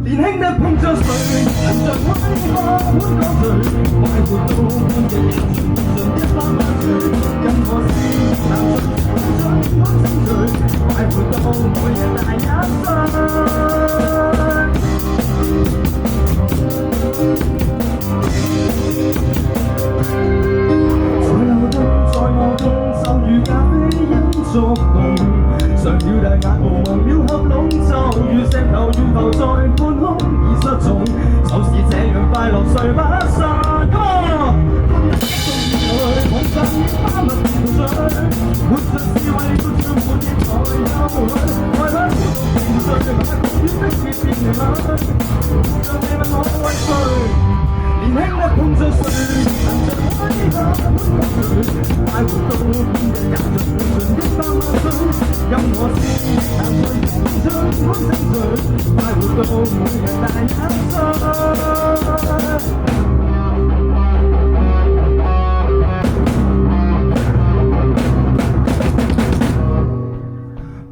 年輕的碰着誰，能像威化般乾脆，快活到半日也純純100萬歲。任何事難盡滿心醉，快活到每日大1歲。在我中就如咖啡因作動，上了大眼無忘了合攏，就如石頭懸浮在半空而失蹤，就是這樣快樂誰不散？碰上花蜜甜水，活着是為了將每天才有許，為不孤獨情緒，那公園的別別離去，讓你問我為誰？年輕的碰着誰，能像威化般乾脆，快活到半日也像純100萬歲。任何事難在青春滿心醉，快活到每日大1歲。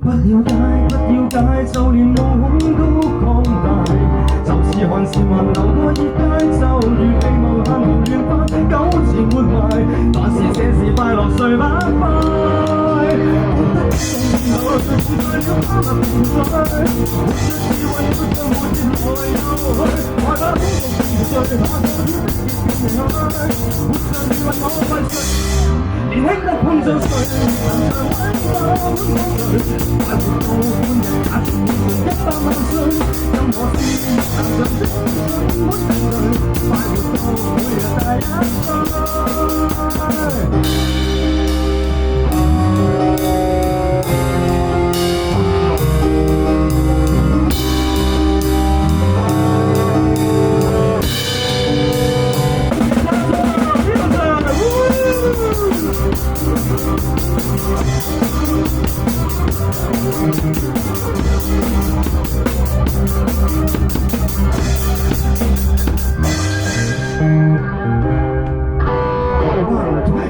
不了解，就連毛孔都擴大，就是寒蟬還流過熱帶，就如被無限胡亂法糾纏活埋，但是這時快樂誰不快？活得動來，在了花蜜甜水，活着是為了將每天來有許，愛把孤獨情緒，那公園的別別離去，活着你問我為誰？年輕的碰着誰，能像威化般乾脆，快活到半日也純100萬歲。任何事難像青春滿心醉，快活到每日大1歲。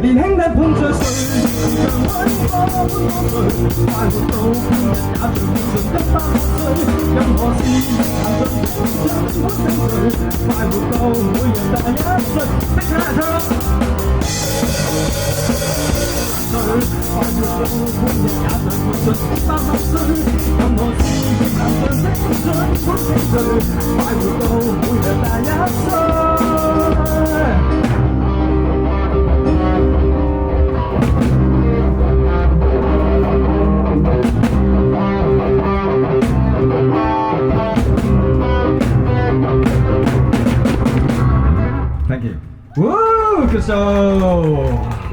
年輕的碰着誰，能像威化般乾脆，快活到半日也像純100萬歲。任何事難盡青春滿心醉，快活到每日大1歲。的確係快活到半日也像純100萬歲。任何事難盡青春滿心醉，快活到每日大1歲。Thank you. Woo, good show.